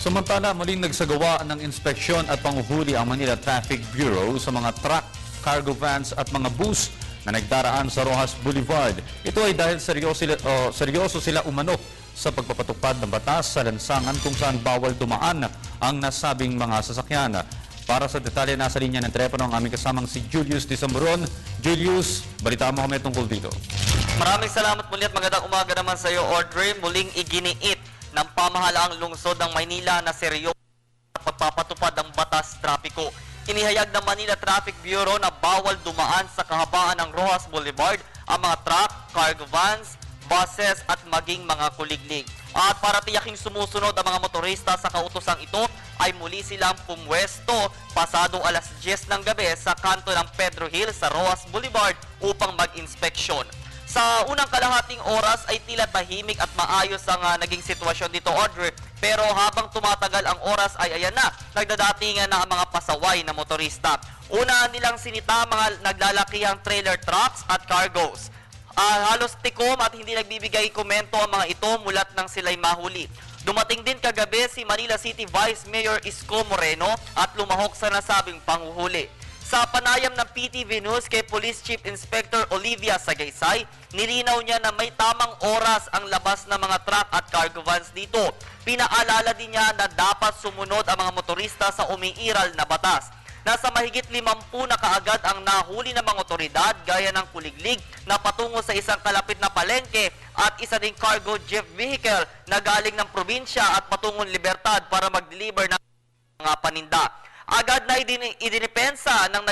Samantala, muling nagsagawa ng inspeksyon at panguhuli ang Manila Traffic Bureau sa mga truck, cargo vans at mga bus na nagdaraan sa Roxas Boulevard. Ito ay dahil seryoso sila umano sa pagpapatupad ng batas sa lansangan kung saan bawal dumaan ang nasabing mga sasakyan. Para sa detalye, nasa linya ng telepono ang aming kasamang si Julius Disamburon. Julius, balitaan mo kami tungkol dito. Maraming salamat muli at magandang umaga naman sa iyo, Audrey. Muling iginiit ng pamahalaang lungsod ng Maynila na seryoso sa pagpapatupad ng batas trapiko. Inihayag ng Manila Traffic Bureau na bawal dumaan sa kahabaan ng Roxas Boulevard ang mga truck, cargo vans, buses at maging mga kuliglig. At para tiyaking sumusunod ang mga motorista sa kautosang ito, ay muli silang pumwesto pasado alas 10 ng gabi sa kanto ng Pedro Hill sa Roxas Boulevard upang mag-inspeksyon. Sa unang kalahating oras ay tila tahimik at maayos ang naging sitwasyon dito, Audrey. Pero habang tumatagal ang oras ay ayan na, nagdadatingan na ang mga pasaway na motorista. Una nilang sinita mga naglalakihang trailer trucks at cargos. Halos tikom at hindi nagbibigay komento ang mga ito mulat nang sila'y mahuli. Dumating din kagabi si Manila City Vice Mayor Isko Moreno at lumahok sa nasabing panguhuli. Sa panayam ng PTV News kay Police Chief Inspector Olivia Sagaysay, nilinaw niya na may tamang oras ang labas ng mga truck at cargo vans dito. Pinaalala din niya na dapat sumunod ang mga motorista sa umiiral na batas. Nasa mahigit 50 na kaagad ang nahuli ng mga otoridad gaya ng kuliglig na patungo sa isang kalapit na palengke at isa ding cargo jeep vehicle na galing ng probinsya at patungong Libertad para mag-deliver ng mga paninda. Agad na idinipensa ng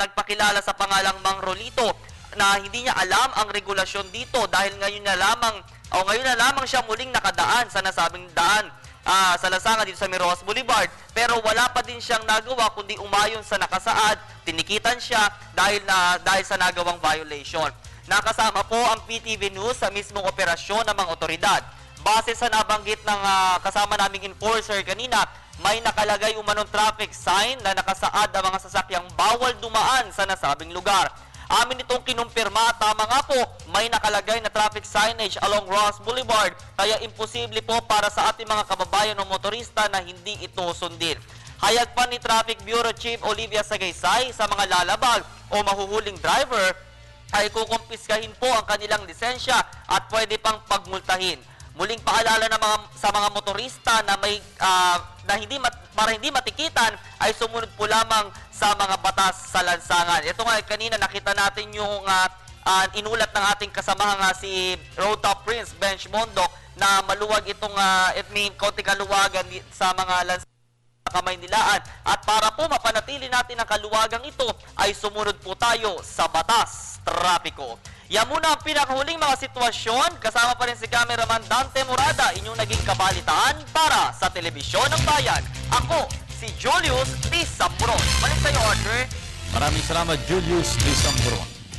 nagpakilala sa pangalang Mang Rolito na hindi niya alam ang regulasyon dito dahil ngayon na lamang siya muling nakadaan sa nasabing daan sa lansangan dito sa Roxas Boulevard, pero wala pa din siyang nagawa kundi umayon sa nakasaad, tinikitan siya dahil sa nagawang violation. Nakasama po ang PTV News sa mismong operasyon ng mga otoridad. Base sa nabanggit ng kasama naming enforcer kanina, may nakalagay umanong traffic sign na nakasaad ang mga sasakyang bawal dumaan sa nasabing lugar. Amin itong kinumpirma, tama nga po, may nakalagay na traffic signage along Roxas Boulevard, kaya imposible po para sa ating mga kababayan o motorista na hindi ito sundin. Hayag pa ni Traffic Bureau Chief Olivia Sagaysay sa mga lalabag o mahuhuling driver ay kukumpiskahin po ang kanilang lisensya at pwede pang pagmultahin. Muling paalala sa mga motorista na para hindi matikitan ay sumunod po lamang sa mga batas sa lansangan. Ito nga kanina nakita natin yung inulat ng ating kasamahang si Road Top Prince Bench Mondok na maluwag itong may konting kaluwagan sa mga lansangan Kamaynilaan. At para po mapanatili natin ang kaluwagang ito ay sumunod po tayo sa batas trapiko. Yan muna ang pinakahuling mga sitwasyon. Kasama pa rin si cameraman Dante Morada, inyong naging kabalitaan para sa Telebisyon ng Bayan. Ako, si Julius Disamburon. Balik sa'yo, Audrey. Maraming salamat, Julius Disamburon.